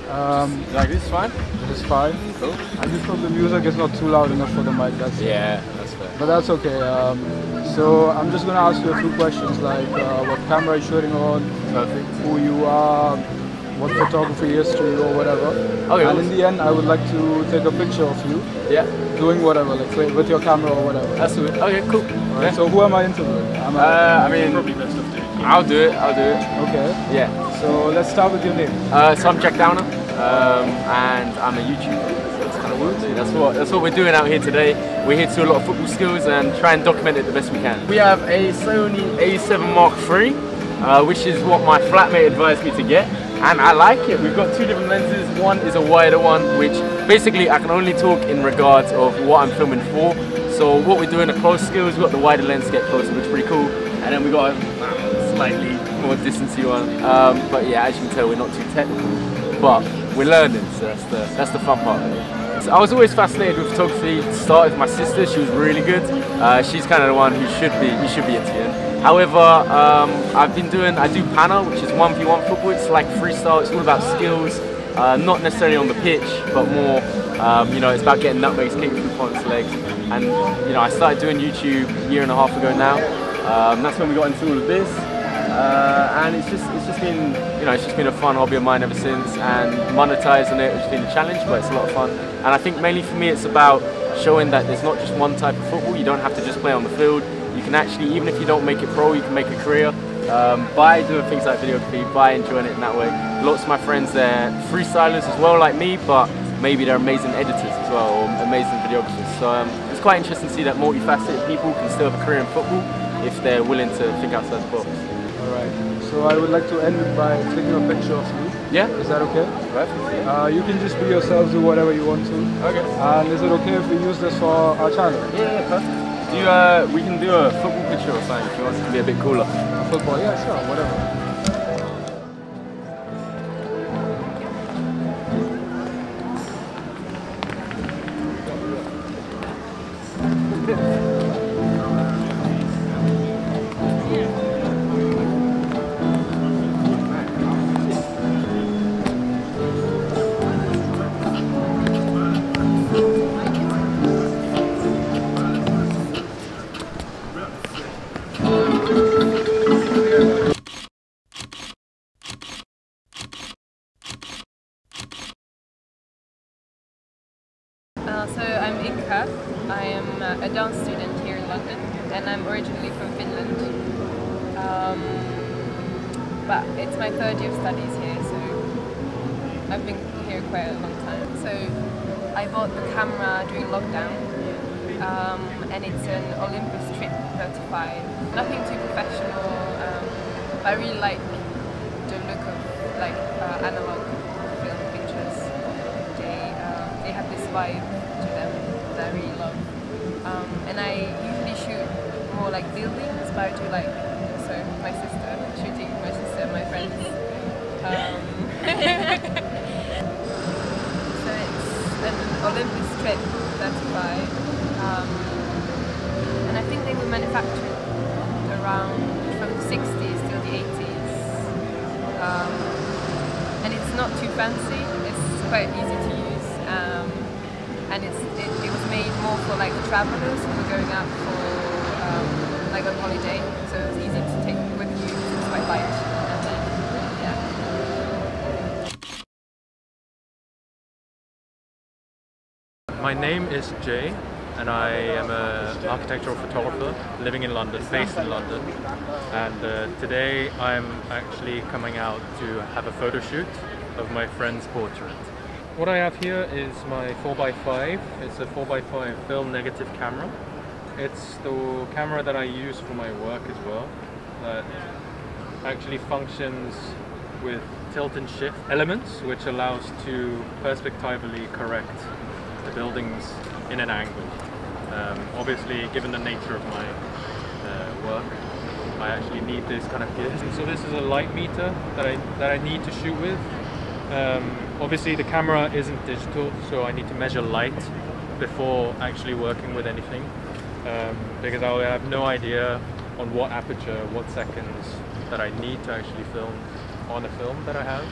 Like this is fine? This is fine. Cool. I just hope the music is not too loud enough for the mic. That's That's fair. But that's okay. So I'm just gonna ask you a few questions like what camera you're shooting on, Perfect. who you are, what photography history or whatever. Okay. And in the end, I would like to take a picture of you. Yeah. Doing whatever, like with your camera or whatever. That's good. Okay, cool. Right, Yeah. so who am I interviewing? I mean, probably best off doing. I'll do it. Okay. Yeah. So let's start with your name. So I'm Jack Downer, and I'm a YouTuber. So that's kind of what I do. That's what we're doing out here today. We're here to do a lot of football skills and try and document it the best we can. We have a Sony A7 Mark III, which is what my flatmate advised me to get. And I like it. We've got two different lenses. One is a wider one, which basically I can only talk in regards of what I'm filming for. So what we're doing are close skills. We've got the wider lens to get closer, which is pretty cool. And then we got a slightly more distancey one. But yeah, as you can tell, we're not too technical, but we're learning. So that's the fun part. So I was always fascinated with photography. Started with my sister. She was really good. She's kind of the one who you should be into. However, I do panel, which is 1v1 football. It's like freestyle, it's all about skills, not necessarily on the pitch, but more, it's about getting nutmegs, kicking through opponents' legs. And, I started doing YouTube a year and a half ago now. That's when we got into all of this. And it's just been a fun hobby of mine ever since, and monetizing it has been a challenge, but it's a lot of fun. And I think mainly for me it's about showing that there's not just one type of football. You don't have to just play on the field. You can actually, even if you don't make it pro, you can make a career by doing things like videography, by enjoying it in that way. Lots of my friends, they're freestylers as well like me, but maybe they're amazing editors as well, or amazing videographers. So it's quite interesting to see that multifaceted people can still have a career in football if they're willing to think outside the box. Alright, so I would like to end it by taking a picture of you. Yeah? Is that okay? Perfect. Yeah. You can just be yourself, do whatever you want to. Okay. And is it okay if we use this for our channel? Yeah, perfect. We can do a football picture or something if you want it to be a bit cooler. A football, yeah, sure, whatever. So I'm Inka. I am a dance student here in London, and I'm originally from Finland. But it's my third year of studies here, so I've been here quite a long time. So I bought the camera during lockdown, and it's an Olympus Trip 35. Nothing too professional, but I really like the look of analog film pictures. They have this vibe to them that I really love. And I usually shoot more like buildings, but I do my sister, shooting my sister and my friends. So it's an Olympus Trip 35. And I think they were manufactured around from the 60s till the 80s. And it's not too fancy, it's quite easy to use. And it was made more for like the travelers who were going out for on holiday, so it was easy to take with you because it's quite light. My name is Jay, and I am an architectural photographer living in London, based in London. And today I'm actually coming out to have a photo shoot of my friend's portrait. What I have here is my 4x5. It's a 4x5 film negative camera. It's the camera that I use for my work as well. That actually functions with tilt and shift elements, which allows to perspectively correct the buildings in an angle. Obviously, given the nature of my work, I actually need this kind of gear. So this is a light meter that I need to shoot with. Obviously the camera isn't digital, so I need to measure light before actually working with anything, because I have no idea on what aperture, what seconds that I need to actually film on a film that I have.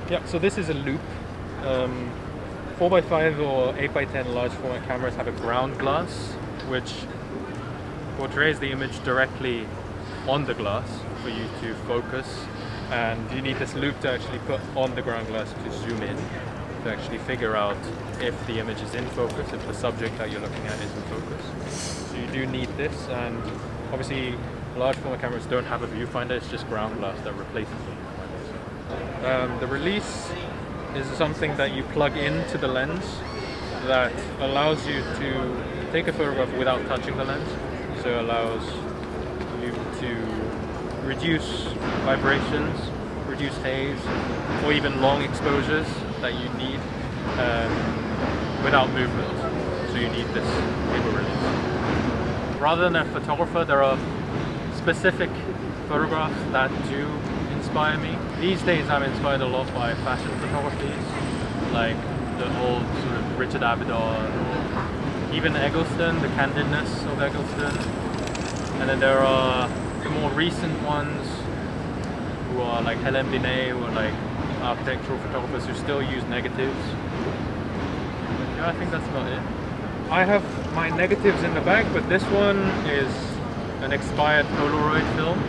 Yeah, so this is a loop. 4x5 or 8x10 large format cameras have a ground glass which portrays the image directly on the glass for you to focus, and you need this loop to actually put on the ground glass to zoom in to actually figure out if the image is in focus, if the subject that you're looking at is in focus. So you do need this, and obviously large format cameras don't have a viewfinder, it's just ground glass that replaces the viewfinder. The release is something that you plug into the lens that allows you to take a photograph without touching the lens. So it allows you to reduce vibrations, reduce haze, or even long exposures that you need without movement. So you need this cable release. Rather than a photographer, there are specific photographs that do inspire me. These days I'm inspired a lot by fashion photographies, like the old sort of Richard Avedon, or even Eggleston, the candidness of Eggleston. And then there are the more recent ones who are like Hélène Binet, who are like architectural photographers who still use negatives. But yeah, I think that's about it. I have my negatives in the bag, but this one is an expired Polaroid film.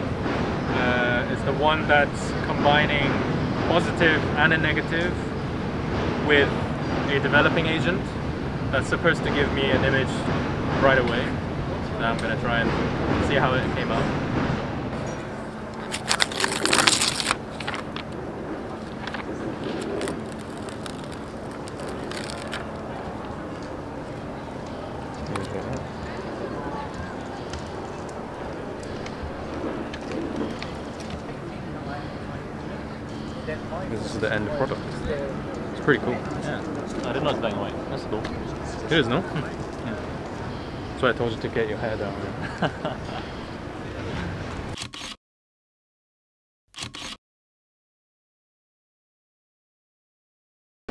It's the one that's combining positive and a negative with a developing agent that's supposed to give me an image right away. Now I'm going to try and see how it came out. This is the end product. It's pretty cool. Yeah, I didn't know it's black and white. That's cool. It is, no? Yeah. That's why I told you to get your hair down.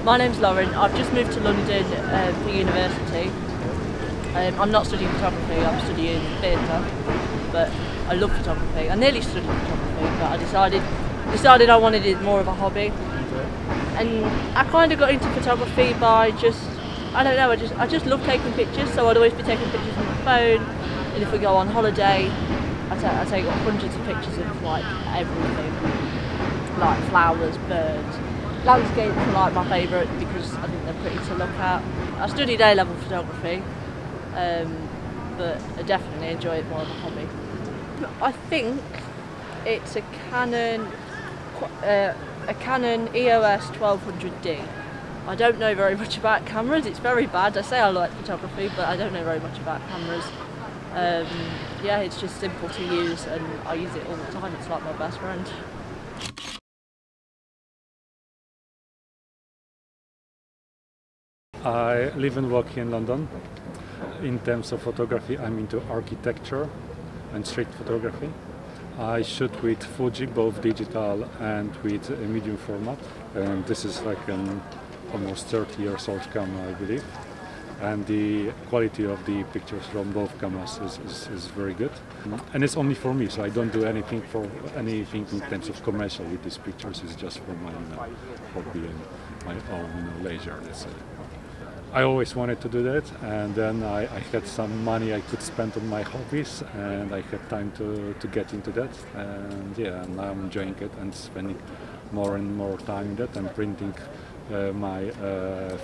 My name's Lauren. I've just moved to London for university. I'm not studying photography, I'm studying theatre, but I love photography. I nearly studied photography, but I decided I wanted it more of a hobby. And I kind of got into photography by I don't know, I just love taking pictures, so I'd always be taking pictures on my phone, and if we go on holiday, I take hundreds of pictures of like everything, like flowers, birds. Landscapes are like my favourite because I think they're pretty to look at. I studied A-level photography, but I definitely enjoy it more as a hobby. I think it's a Canon EOS 1200D. I don't know very much about cameras, it's very bad. I say I like photography, but I don't know very much about cameras. Yeah, it's just simple to use and I use it all the time, it's like my best friend. I live and work here in London. In terms of photography, I'm into architecture and street photography. I shoot with Fuji, both digital and with a medium format. And this is like an almost 30 years old camera, I believe. And the quality of the pictures from both cameras is very good. And it's only for me, so I don't do anything in terms of commercial with these pictures. It's just for my hobby and my own leisure, let's say. I always wanted to do that, and then I had some money I could spend on my hobbies, and I had time to get into that. And yeah, now I'm enjoying it and spending more and more time in that, and printing my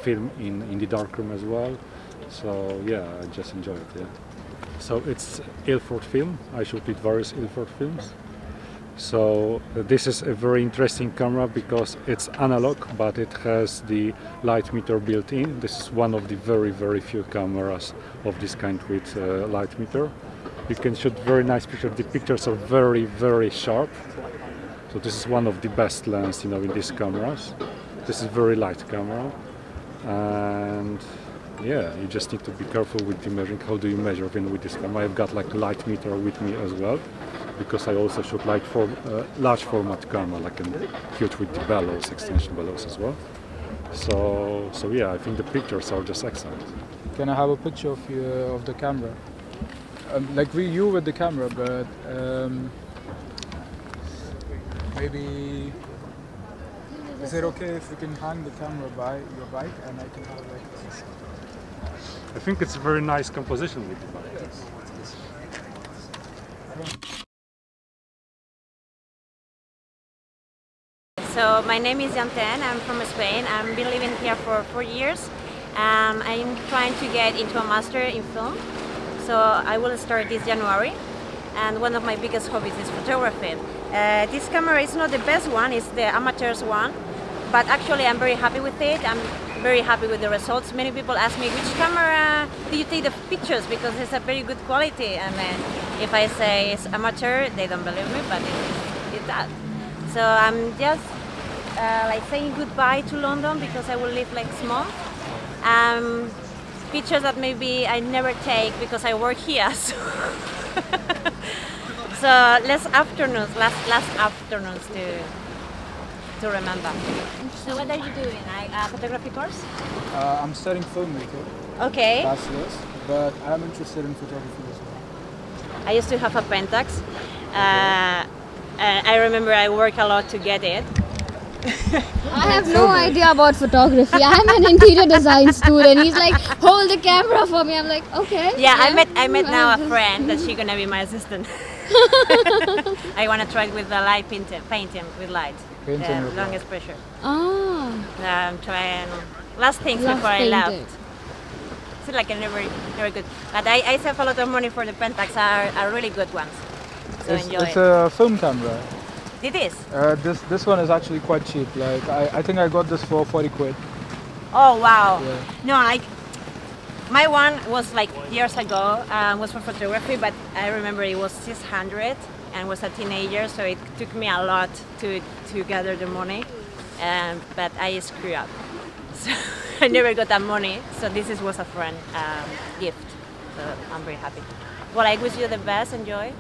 film in the darkroom as well. So yeah, I just enjoy it. Yeah. So it's Ilford film. I shoot with various Ilford films. So this is a very interesting camera because it's analog, but it has the light meter built in. This is one of the very few cameras of this kind with light meter. You can shoot very nice pictures. The pictures are very sharp. So this is one of the best lenses, in these cameras. This is very light camera, and yeah, you just need to be careful with the measuring. How do you measure with this camera? I've got like a light meter with me as well, because I also shoot large format camera, like a huge with the bellows, extension bellows as well. So yeah, I think the pictures are just excellent. Can I have a picture of you of the camera? Like you with the camera, but maybe Is it okay if you can hang the camera by your bike and I can have like this? I think it's a very nice composition with the bike. So my name is Yanten, I'm from Spain. I've been living here for 4 years. I'm trying to get into a master in film. So I will start this January. And one of my biggest hobbies is photography. This camera is not the best one, it's the amateur's one. But actually I'm very happy with it. I'm very happy with the results. Many people ask me, which camera do you take the pictures? Because it's a very good quality. And if I say it's amateur, they don't believe me, but it's that. So I'm just like saying goodbye to London because I will live next month. Pictures that maybe I never take because I work here. So last afternoons to remember. So what are you doing? Photography course? I'm studying filmmaking. Okay. Bachelor's, but I'm interested in photography as well. I used to have a Pentax. I remember I worked a lot to get it. I have no idea about photography. I'm an interior design student. He's like, hold the camera for me. I'm like, okay. Yeah, I met now a friend that she's gonna be my assistant. I want to try it with the light painting with light. Painting Longest pressure. Ah. I'm trying last things before I left. It's like a very good. But I save a lot of money for the Pentax. Are really good ones. So enjoy. It's a film camera. It is. This one is actually quite cheap. Like I think I got this for 40 quid. Oh wow! Yeah. No, my one was like years ago. Was for photography, but I remember it was 600 and was a teenager, so it took me a lot to gather the money. But I screwed up, so I never got that money. So this was a friend gift. So I'm very happy. Well, I wish you the best. Enjoy.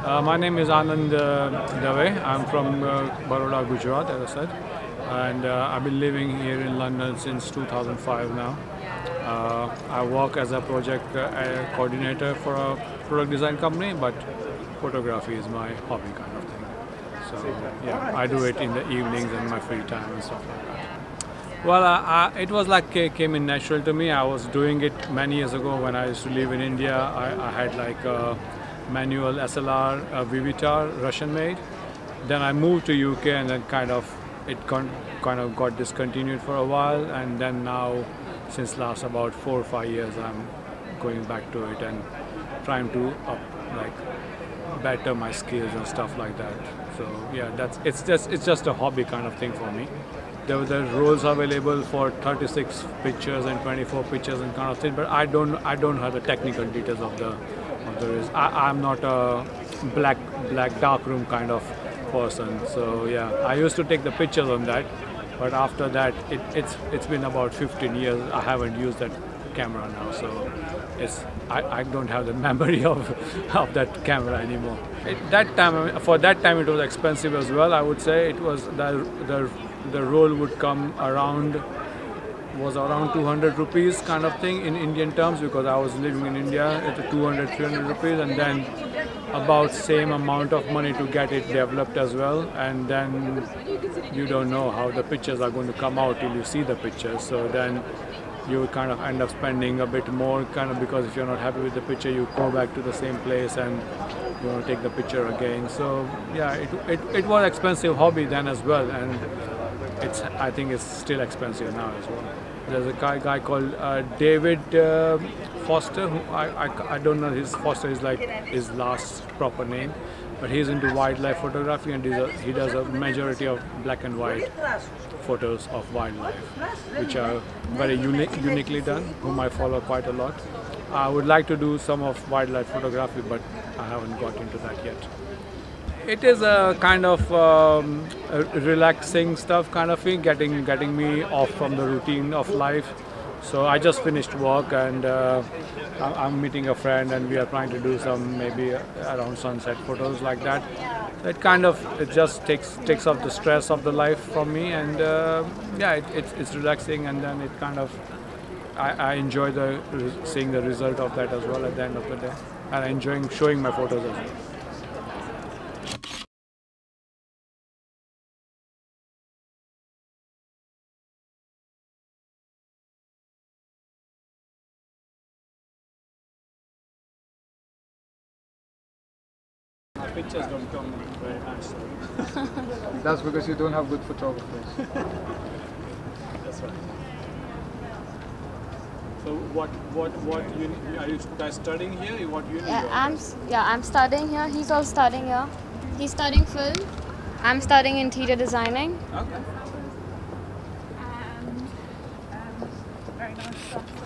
My name is Anand Dave. I'm from Baroda, Gujarat, as I said, and I've been living here in London since 2005 now. I work as a project coordinator for a product design company, but photography is my hobby kind of thing. So yeah, I do it in the evenings and my free time and stuff like that. Well, it was like came in natural to me. I was doing it many years ago when I used to live in India. I had like a manual SLR Vivitar, Russian made. Then I moved to UK and then kind of got discontinued for a while, and then now since last about 4 or 5 years I'm going back to it and trying to better my skills and stuff like that. So yeah, it's just a hobby kind of thing for me. There were rolls available for 36 pictures and 24 pictures and kind of thing, but I don't have the technical details of the I'm not a black darkroom kind of person. So yeah, I used to take the pictures on that, but after that it's been about 15 years I haven't used that camera now, so I don't have the memory of that camera anymore. For that time it was expensive as well. I would say it was the roll would come around 200 rupees kind of thing in Indian terms, because I was living in India at 200-300 rupees, and then about same amount of money to get it developed as well. And then you don't know how the pictures are going to come out till you see the pictures, so then you kind of end up spending a bit more kind of, because if you're not happy with the picture you go back to the same place and you want to take the picture again. So yeah, it was an expensive hobby then as well, and I think it's still expensive now as well. There's a guy called David Foster, who I don't know, Foster is like his last proper name, but he's into wildlife photography, and he does a majority of black and white photos of wildlife, which are very uniquely done, whom I follow quite a lot. I would like to do some of wildlife photography, but I haven't got into that yet. It is a kind of relaxing stuff kind of thing, getting me off from the routine of life. So I just finished work and I'm meeting a friend and we are trying to do some maybe around sunset photos like that. It just takes off the stress of the life from me, and yeah, it's relaxing, and then it kind of I enjoy seeing the result of that as well at the end of the day. and enjoying showing my photos as well. My pictures don't come very nice. That's because you don't have good photographers. That's right. So what uni are you guys studying here? What uni? I'm studying here. He's also studying here. He's studying film. I'm studying interior designing. Okay. Very nice stuff.